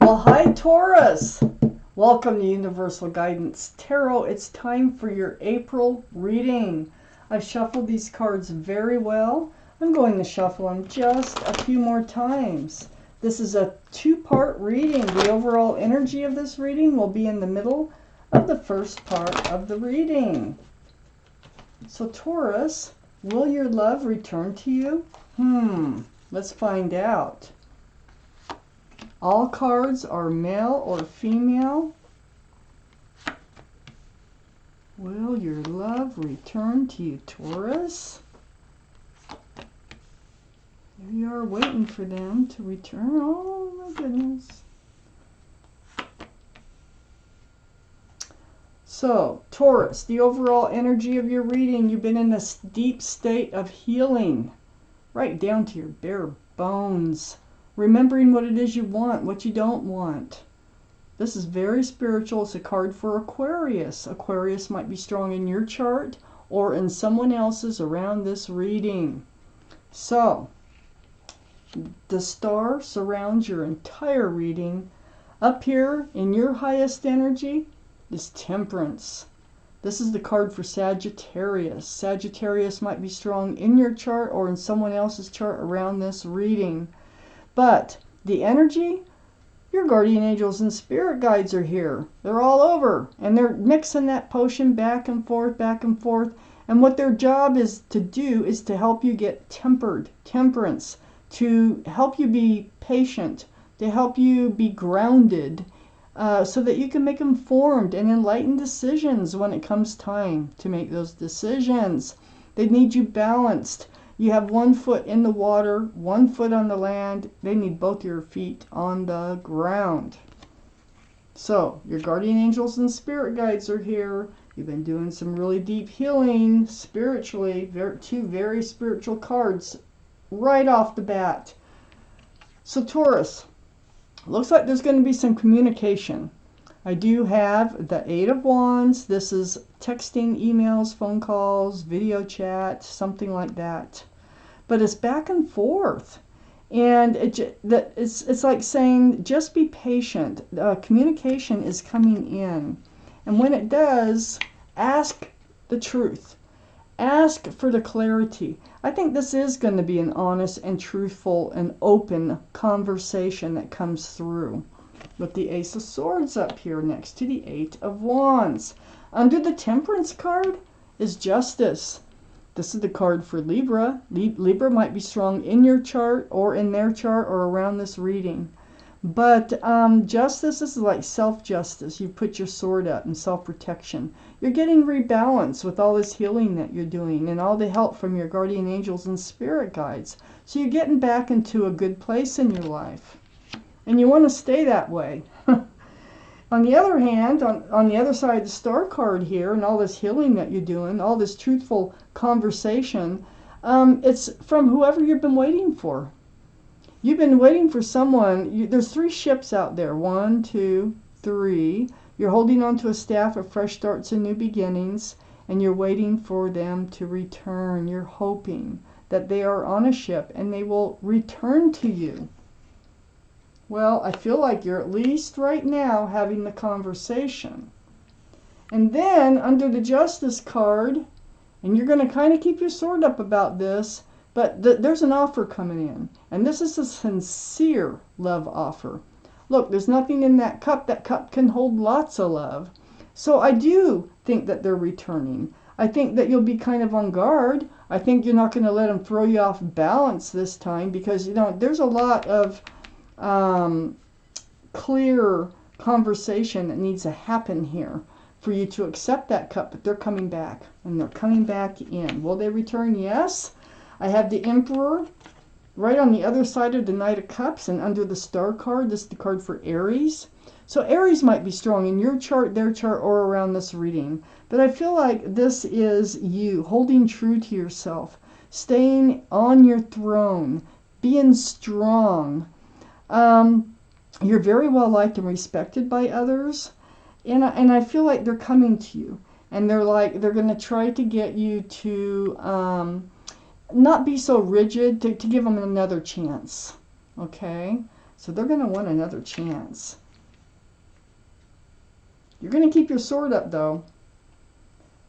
Well, hi, Taurus. Welcome to Universal Guidance Tarot. It's time for your April reading. I've shuffled these cards very well. I'm going to shuffle them just a few more times. This is a two-part reading. The overall energy of this reading will be in the middle of the first part of the reading. So, Taurus, will your love return to you? Let's find out. All cards are male or female. Will your love return to you, Taurus? Here you are waiting for them to return. Oh my goodness. So, Taurus, the overall energy of your reading, you've been in this deep state of healing, right down to your bare bones. Remembering what it is you want, what you don't want. This is very spiritual. It's a card for Aquarius. Aquarius might be strong in your chart or in someone else's around this reading. So, the star surrounds your entire reading. Up here in your highest energy is Temperance. This is the card for Sagittarius. Sagittarius might be strong in your chart or in someone else's chart around this reading. But the energy, your guardian angels and spirit guides are here. They're all over. And they're mixing that potion back and forth, back and forth. And what their job is to do is to help you get tempered, temperance, to help you be patient, to help you be grounded, so that you can make informed and enlightened decisions when it comes time to make those decisions. They need you balanced. You have 1 foot in the water, 1 foot on the land. They need both your feet on the ground. So, your guardian angels and spirit guides are here. You've been doing some really deep healing spiritually. Two very spiritual cards right off the bat. So, Taurus, looks like there's going to be some communication. I do have the 8 of Wands. This is texting, emails, phone calls, video chat, something like that. But it's back and forth. And it's like saying, just be patient. Communication is coming in. And when it does, ask the truth. Ask for the clarity. I think this is going to be an honest and truthful and open conversation that comes through. With the Ace of Swords up here next to the 8 of Wands. Under the Temperance card is Justice. This is the card for Libra. Libra might be strong in your chart or in their chart or around this reading. But justice, this is like self-justice. You put your sword up in self-protection. You're getting rebalanced with all this healing that you're doing and all the help from your guardian angels and spirit guides. So you're getting back into a good place in your life. And you want to stay that way. On the other hand, on the other side of the star card here, and all this healing that you're doing, all this truthful conversation, it's from whoever you've been waiting for. You've been waiting for someone. There's 3 ships out there. 1, 2, 3. You're holding on to a staff of fresh starts and new beginnings, and you're waiting for them to return. You're hoping that they are on a ship and they will return to you. Well, I feel like you're at least right now having the conversation. And then under the Justice card, and you're going to kind of keep your sword up about this, but there's an offer coming in. And this is a sincere love offer. Look, there's nothing in that cup. That cup can hold lots of love. So I do think that they're returning. I think that you'll be kind of on guard. I think you're not going to let them throw you off balance this time because, you know, there's a lot of clear conversation that needs to happen here for you to accept that cup. But they're coming back, and they're coming back in. Will they return? Yes. I have the Emperor right on the other side of the Knight of Cups, and under the Star card, this is the card for Aries. So Aries might be strong in your chart, their chart, or around this reading. But I feel like this is you holding true to yourself, staying on your throne, being strong. You're very well liked and respected by others, and I feel like they're coming to you, and they're going to try to get you to not be so rigid, to give them another chance. Okay, So they're going to want another chance. You're going to keep your sword up, though.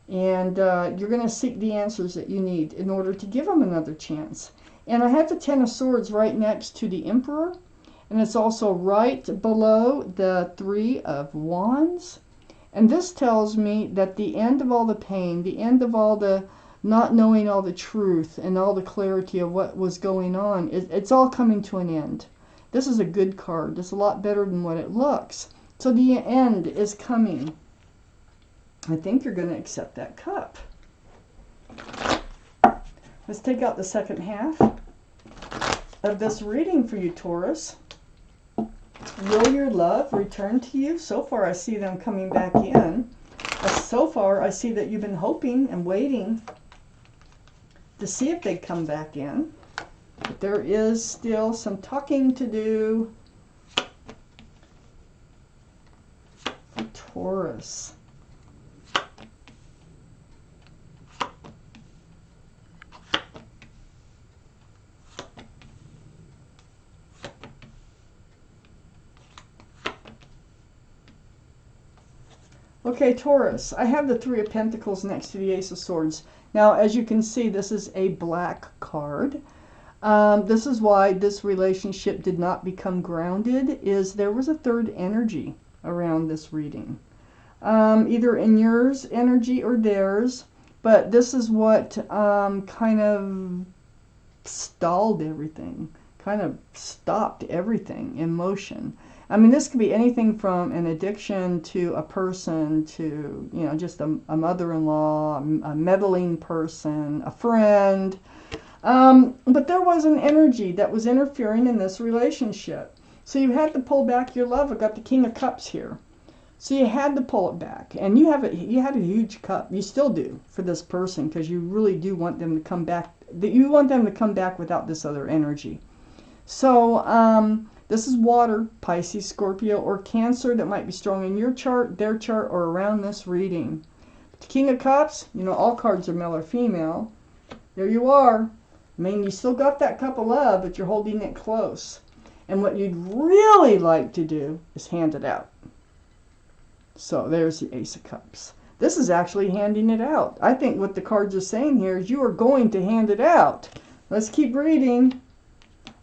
And you're going to seek the answers that you need in order to give them another chance. And I have the Ten of Swords right next to the Emperor. And it's also right below the Three of Wands. And this tells me that the end of all the pain, the end of all the not knowing all the truth and all the clarity of what was going on, it's all coming to an end. This is a good card. It's a lot better than what it looks. So the end is coming. I think you're going to accept that cup. Let's take out the second half of this reading for you, Taurus. Will your love return to you? So far, I see them coming back in. So far, I see that you've been hoping and waiting to see if they come back in. But there is still some talking to do for Taurus. Okay, Taurus, I have the Three of Pentacles next to the Ace of Swords. Now, as you can see, this is a black card. This is why this relationship did not become grounded, is there was a third energy around this reading. Either in yours energy or theirs, but this is what kind of stalled everything, kind of stopped everything in motion. I mean, this could be anything from an addiction to a person to, you know, just a mother-in-law, a meddling person, a friend. But there was an energy that was interfering in this relationship. So you had to pull back your love. I got the King of Cups here. So you had to pull it back. And you had a huge cup. You still do for this person because you really do want them to come back. You want them to come back without this other energy. So, this is water, Pisces, Scorpio, or Cancer that might be strong in your chart, their chart, or around this reading. The King of Cups, you know, all cards are male or female. There you are. I mean, you still got that cup of love, but you're holding it close. And what you'd really like to do is hand it out. So there's the Ace of Cups. This is actually handing it out. I think what the cards are saying here is you are going to hand it out. Let's keep reading.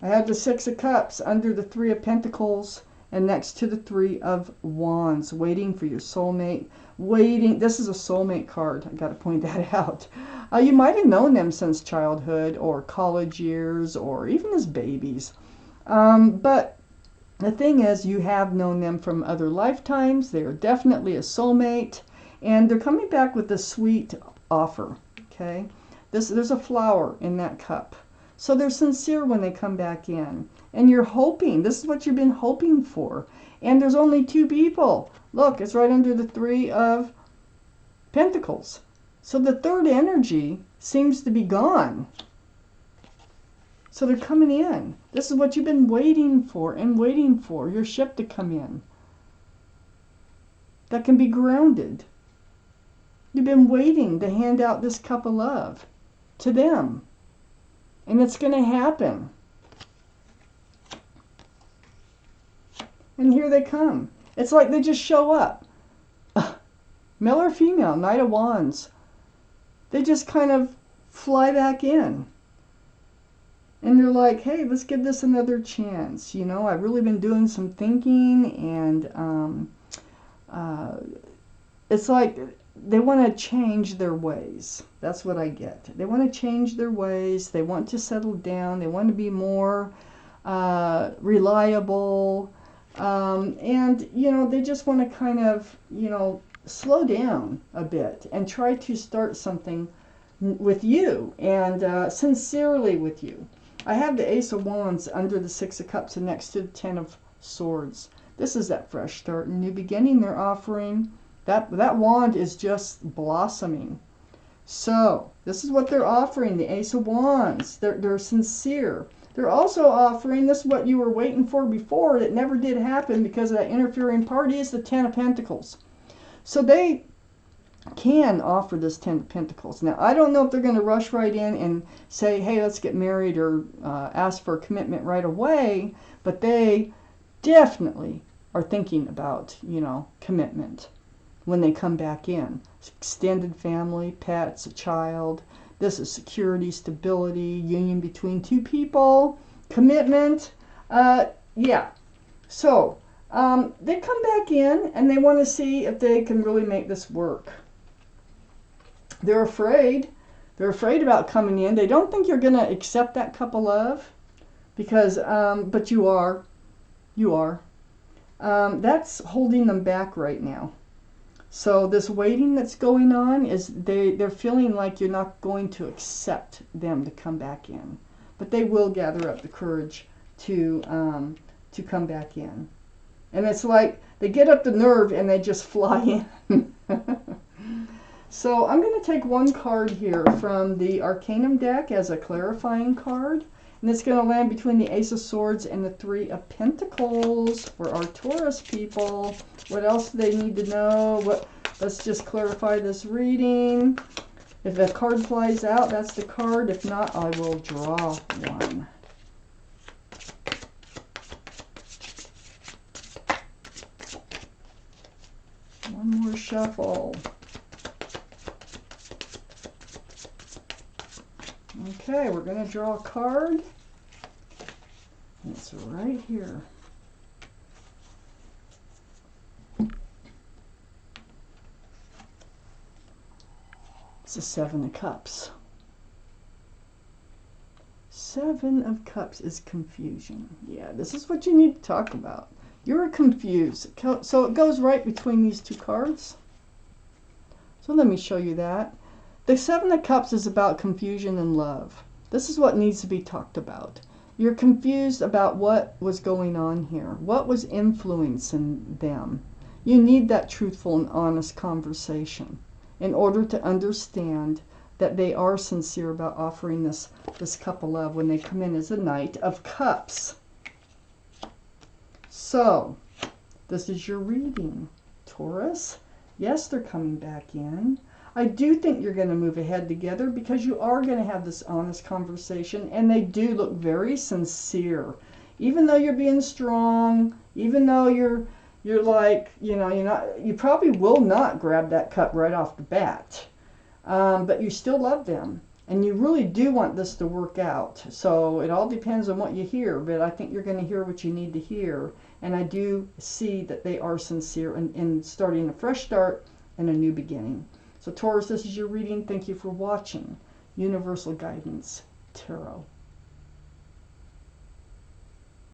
I have the Six of Cups under the Three of Pentacles and next to the Three of Wands, waiting for your soulmate. Waiting. This is a soulmate card. I got to point that out. You might have known them since childhood or college years or even as babies. But the thing is, you have known them from other lifetimes. They are definitely a soulmate. And they're coming back with a sweet offer. Okay? There's a flower in that cup. So they're sincere when they come back in. And you're hoping. This is what you've been hoping for. And there's only two people. Look, it's right under the Three of Pentacles. So the third energy seems to be gone. So they're coming in. This is what you've been waiting for and waiting for. Your ship to come in. That can be grounded. You've been waiting to hand out this cup of love to them. And it's going to happen. And here they come. It's like they just show up. Male or female, Knight of Wands. They just kind of fly back in. And they're like, hey, let's give this another chance. You know, I've really been doing some thinking. And it's like they want to change their ways. That's what I get. They want to change their ways. They want to settle down. They want to be more reliable. And, you know, they just want to kind of, you know, slow down a bit and try to start something with you and sincerely with you. I have the Ace of Wands under the Six of Cups and next to the Ten of Swords. This is that fresh start and new beginning they're offering. That wand is just blossoming. So, this is what they're offering, the Ace of Wands. They're sincere. They're also offering, this is what you were waiting for before that never did happen because of that interfering party, is the Ten of Pentacles. So they can offer this Ten of Pentacles. Now, I don't know if they're going to rush right in and say, hey, let's get married or ask for a commitment right away, but they definitely are thinking about, you know, commitment when they come back in. Extended family, pets, a child. This is security, stability, union between two people, commitment. Yeah. So they come back in and they want to see if they can really make this work. They're afraid. They're afraid about coming in. They don't think you're going to accept that cup of love because, but you are. You are. That's holding them back right now. So this waiting that's going on is they're feeling like you're not going to accept them to come back in. But they will gather up the courage to come back in. And it's like they get up the nerve and they just fly in. So I'm going to take one card here from the Arcanum deck as a clarifying card. And it's going to land between the Ace of Swords and the Three of Pentacles for our Taurus people. What else do they need to know? Let's just clarify this reading. If a card flies out, that's the card. If not, I will draw one. One more shuffle. Okay, we're going to draw a card. It's right here. It's the Seven of Cups. Seven of Cups is confusion. Yeah, this is what you need to talk about. You're confused. So it goes right between these two cards. So let me show you that. The Seven of Cups is about confusion and love. This is what needs to be talked about. You're confused about what was going on here. What was influencing them? You need that truthful and honest conversation in order to understand that they are sincere about offering this cup of love when they come in as a Knight of Cups. So, this is your reading, Taurus. Yes, they're coming back in. I do think you're going to move ahead together because you are going to have this honest conversation, and they do look very sincere. Even though you're being strong, even though you're like, you know, you probably will not grab that cup right off the bat. But you still love them, and you really do want this to work out. So it all depends on what you hear, but I think you're going to hear what you need to hear. And I do see that they are sincere in starting a fresh start and a new beginning. So Taurus, this is your reading. Thank you for watching. Universal Guidance Tarot.